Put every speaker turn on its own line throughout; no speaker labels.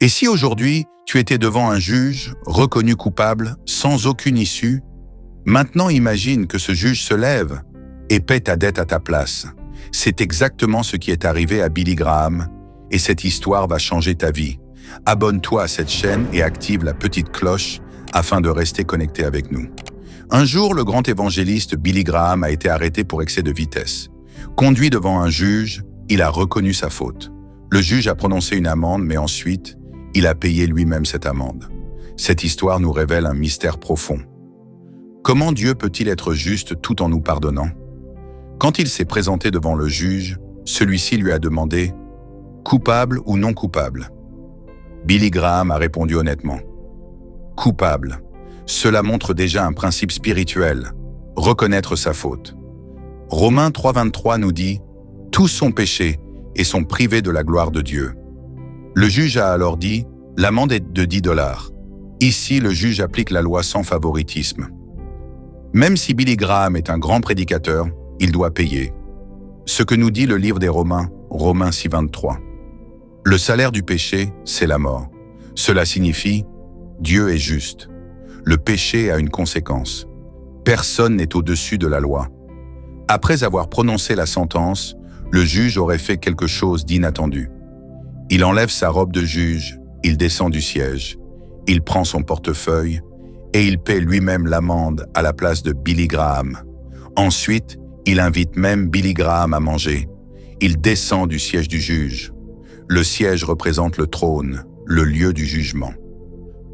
Et si aujourd'hui, tu étais devant un juge, reconnu coupable, sans aucune issue, maintenant imagine que ce juge se lève et paie ta dette à ta place. C'est exactement ce qui est arrivé à Billy Graham, et cette histoire va changer ta vie. Abonne-toi à cette chaîne et active la petite cloche afin de rester connecté avec nous. Un jour, le grand évangéliste Billy Graham a été arrêté pour excès de vitesse. Conduit devant un juge, il a reconnu sa faute. Le juge a prononcé une amende, mais ensuite, il a payé lui-même cette amende. Cette histoire nous révèle un mystère profond. Comment Dieu peut-il être juste tout en nous pardonnant? Quand il s'est présenté devant le juge, celui-ci lui a demandé « Coupable ou non coupable ?» Billy Graham a répondu honnêtement « Coupable ». Cela montre déjà un principe spirituel, reconnaître sa faute. Romains 3,23 nous dit « Tous sont péchés et sont privés de la gloire de Dieu ». Le juge a alors dit « L'amende est de $10 ». Ici, le juge applique la loi sans favoritisme. Même si Billy Graham est un grand prédicateur, il doit payer. Ce que nous dit le livre des Romains, Romains 6,23. Le salaire du péché, c'est la mort. Cela signifie « Dieu est juste ». Le péché a une conséquence. Personne n'est au-dessus de la loi. Après avoir prononcé la sentence, le juge aurait fait quelque chose d'inattendu. Il enlève sa robe de juge, il descend du siège, il prend son portefeuille et il paie lui-même l'amende à la place de Billy Graham. Ensuite, il invite même Billy Graham à manger. Il descend du siège du juge. Le siège représente le trône, le lieu du jugement.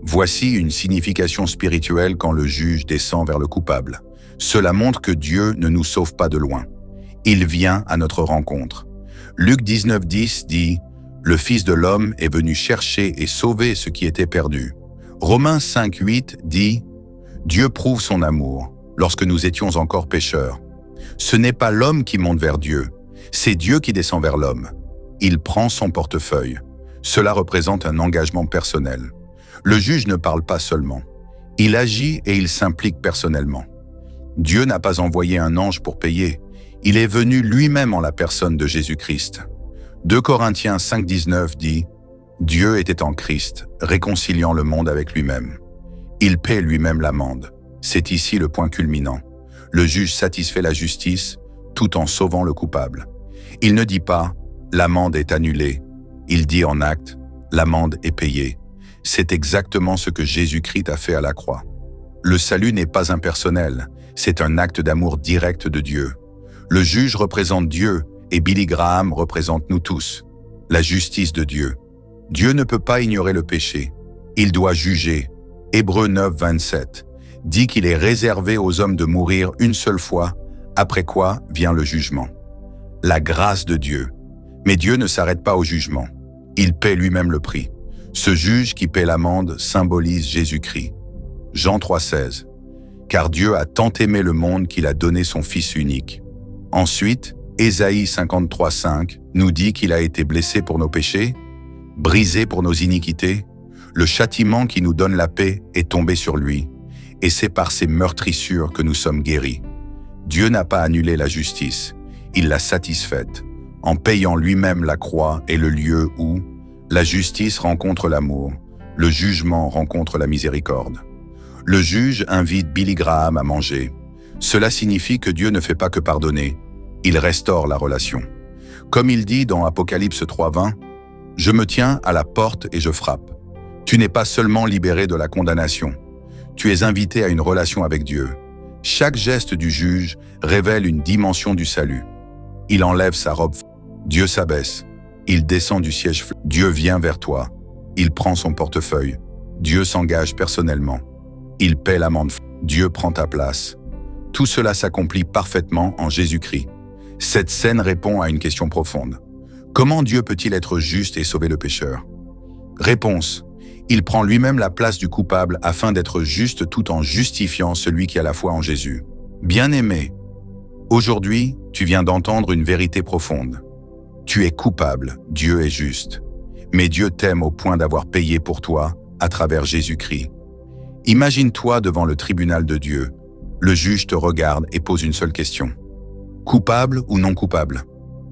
Voici une signification spirituelle quand le juge descend vers le coupable. Cela montre que Dieu ne nous sauve pas de loin. Il vient à notre rencontre. Luc 19,10 dit « Le Fils de l'homme est venu chercher et sauver ce qui était perdu ». Romains 5,8 dit « Dieu prouve son amour lorsque nous étions encore pécheurs. Ce n'est pas l'homme qui monte vers Dieu, c'est Dieu qui descend vers l'homme. Il prend son portefeuille. Cela représente un engagement personnel. Le juge ne parle pas seulement. Il agit et il s'implique personnellement. Dieu n'a pas envoyé un ange pour payer. Il est venu lui-même en la personne de Jésus-Christ. 2 Corinthiens 5,19 dit « Dieu était en Christ, réconciliant le monde avec lui-même. Il paie lui-même l'amende. » C'est ici le point culminant. Le juge satisfait la justice tout en sauvant le coupable. Il ne dit pas « l'amende est annulée ». Il dit en acte « l'amende est payée ». C'est exactement ce que Jésus-Christ a fait à la croix. Le salut n'est pas impersonnel, c'est un acte d'amour direct de Dieu. Le juge représente Dieu et Billy Graham représente nous tous. La justice de Dieu. Dieu ne peut pas ignorer le péché. Il doit juger. Hébreux 9,27 dit qu'il est réservé aux hommes de mourir une seule fois, après quoi vient le jugement. La grâce de Dieu. Mais Dieu ne s'arrête pas au jugement. Il paie lui-même le prix. Ce juge qui paie l'amende symbolise Jésus-Christ. Jean 3,16. Car Dieu a tant aimé le monde qu'il a donné son Fils unique. Ensuite, Ésaïe 53,5 nous dit qu'il a été blessé pour nos péchés, brisé pour nos iniquités. Le châtiment qui nous donne la paix est tombé sur lui, et c'est par ses meurtrissures que nous sommes guéris. Dieu n'a pas annulé la justice, il l'a satisfaite, en payant lui-même la croix et le lieu où la justice rencontre l'amour, le jugement rencontre la miséricorde. Le juge invite Billy Graham à manger. Cela signifie que Dieu ne fait pas que pardonner, il restaure la relation. Comme il dit dans Apocalypse 3,20, « Je me tiens à la porte et je frappe. Tu n'es pas seulement libéré de la condamnation, tu es invité à une relation avec Dieu. » Chaque geste du juge révèle une dimension du salut. Il enlève sa robe, Dieu s'abaisse. Il descend du siège, Dieu vient vers toi. Il prend son portefeuille. Dieu s'engage personnellement. Il paie l'amende. Dieu prend ta place. Tout cela s'accomplit parfaitement en Jésus-Christ. Cette scène répond à une question profonde. Comment Dieu peut-il être juste et sauver le pécheur? Réponse. Il prend lui-même la place du coupable afin d'être juste tout en justifiant celui qui a la foi en Jésus. Bien-aimé, aujourd'hui, tu viens d'entendre une vérité profonde. Tu es coupable, Dieu est juste. Mais Dieu t'aime au point d'avoir payé pour toi à travers Jésus-Christ. Imagine-toi devant le tribunal de Dieu. Le juge te regarde et pose une seule question. Coupable ou non coupable?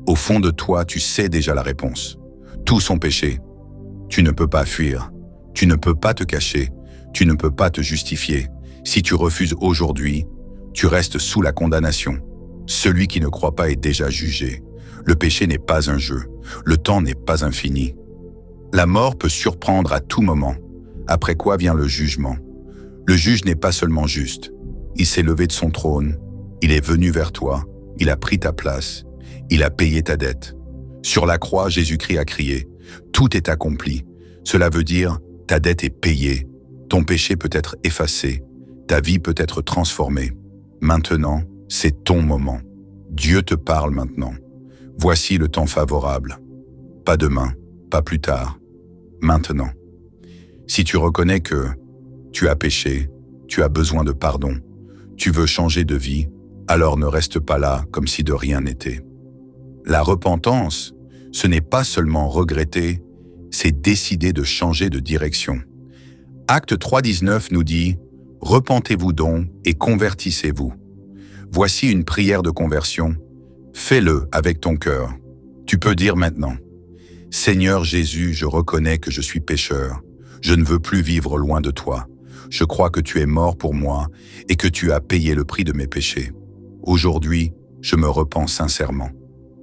Au fond de toi, tu sais déjà la réponse. Tous sont péchés. Tu ne peux pas fuir. Tu ne peux pas te cacher. Tu ne peux pas te justifier. Si tu refuses aujourd'hui, tu restes sous la condamnation. Celui qui ne croit pas est déjà jugé. Le péché n'est pas un jeu. Le temps n'est pas infini. La mort peut surprendre à tout moment. Après quoi vient le jugement. Le juge n'est pas seulement juste. Il s'est levé de son trône. Il est venu vers toi. Il a pris ta place. Il a payé ta dette. Sur la croix, Jésus-Christ a crié « Tout est accompli ». Cela veut dire « Ta dette est payée, ton péché peut être effacé, ta vie peut être transformée. Maintenant, c'est ton moment. Dieu te parle maintenant. Voici le temps favorable. Pas demain, pas plus tard. Maintenant. Si tu reconnais que tu as péché, tu as besoin de pardon, tu veux changer de vie, alors ne reste pas là comme si de rien n'était. La repentance, ce n'est pas seulement regretter, c'est décider de changer de direction. Acte 3,19 nous dit « Repentez-vous donc et convertissez-vous ». Voici une prière de conversion. Fais-le avec ton cœur. Tu peux dire maintenant « Seigneur Jésus, je reconnais que je suis pécheur. Je ne veux plus vivre loin de toi. Je crois que tu es mort pour moi et que tu as payé le prix de mes péchés. Aujourd'hui, je me repens sincèrement.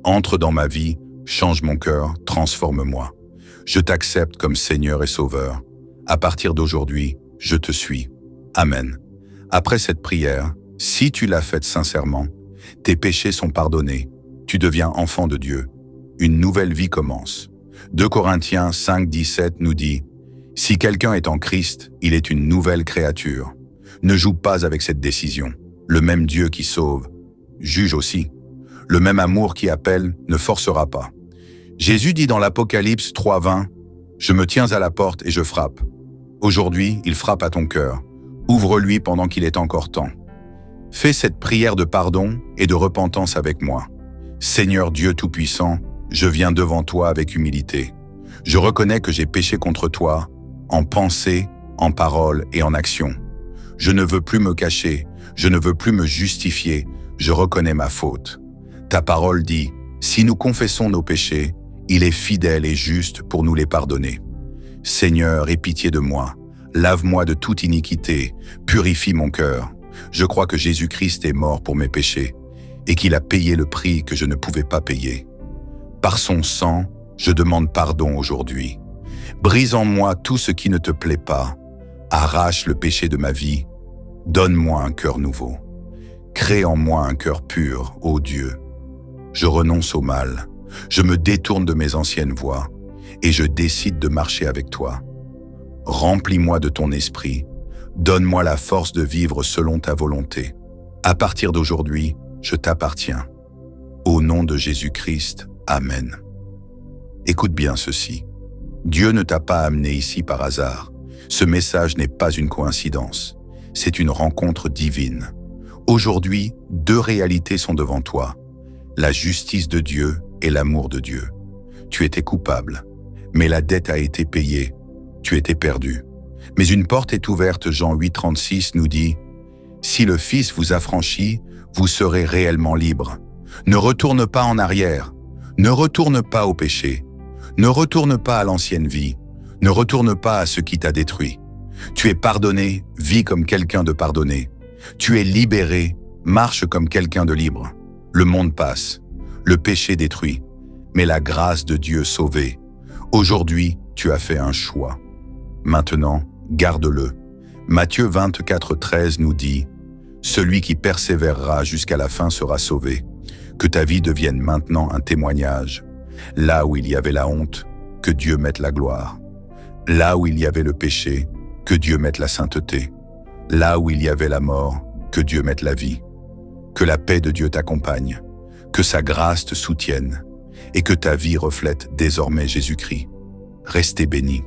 Entre dans ma vie, change mon cœur, transforme-moi. Je t'accepte comme Seigneur et Sauveur. À partir d'aujourd'hui, je te suis. Amen. Après cette prière, si tu l'as faite sincèrement, tes péchés sont pardonnés. Tu deviens enfant de Dieu. Une nouvelle vie commence. 2 Corinthiens 5,17 nous dit « Si quelqu'un est en Christ, il est une nouvelle créature. Ne joue pas avec cette décision. Le même Dieu qui sauve, juge aussi. Le même amour qui appelle ne forcera pas. » Jésus dit dans l'Apocalypse 3,20 « Je me tiens à la porte et je frappe. Aujourd'hui, il frappe à ton cœur. Ouvre-lui pendant qu'il est encore temps. » Fais cette prière de pardon et de repentance avec moi. Seigneur Dieu Tout-Puissant, je viens devant toi avec humilité. Je reconnais que j'ai péché contre toi, en pensée, en parole et en action. Je ne veux plus me cacher, je ne veux plus me justifier, je reconnais ma faute. Ta parole dit, si nous confessons nos péchés, il est fidèle et juste pour nous les pardonner. Seigneur, aie pitié de moi, lave-moi de toute iniquité, purifie mon cœur. Je crois que Jésus-Christ est mort pour mes péchés et qu'il a payé le prix que je ne pouvais pas payer. Par son sang, je demande pardon aujourd'hui. Brise en moi tout ce qui ne te plaît pas. Arrache le péché de ma vie. Donne-moi un cœur nouveau. Crée en moi un cœur pur, ô Dieu. Je renonce au mal. Je me détourne de mes anciennes voies et je décide de marcher avec toi. Remplis-moi de ton esprit. Donne-moi la force de vivre selon ta volonté. À partir d'aujourd'hui, je t'appartiens. Au nom de Jésus-Christ, Amen. Écoute bien ceci. Dieu ne t'a pas amené ici par hasard. Ce message n'est pas une coïncidence. C'est une rencontre divine. Aujourd'hui, 2 réalités sont devant toi. La justice de Dieu et l'amour de Dieu. Tu étais coupable, mais la dette a été payée. Tu étais perdu. Mais une porte est ouverte, Jean 8,36 nous dit « Si le Fils vous affranchit, vous serez réellement libre. Ne retourne pas en arrière. Ne retourne pas au péché. Ne retourne pas à l'ancienne vie. Ne retourne pas à ce qui t'a détruit. Tu es pardonné, vis comme quelqu'un de pardonné. Tu es libéré, marche comme quelqu'un de libre. Le monde passe, le péché détruit, mais la grâce de Dieu sauvée. Aujourd'hui, tu as fait un choix. Maintenant, garde-le. Matthieu 24,13 nous dit « Celui qui persévérera jusqu'à la fin sera sauvé. Que ta vie devienne maintenant un témoignage. Là où il y avait la honte, que Dieu mette la gloire. Là où il y avait le péché, que Dieu mette la sainteté. Là où il y avait la mort, que Dieu mette la vie. Que la paix de Dieu t'accompagne, que sa grâce te soutienne et que ta vie reflète désormais Jésus-Christ. Restez bénis.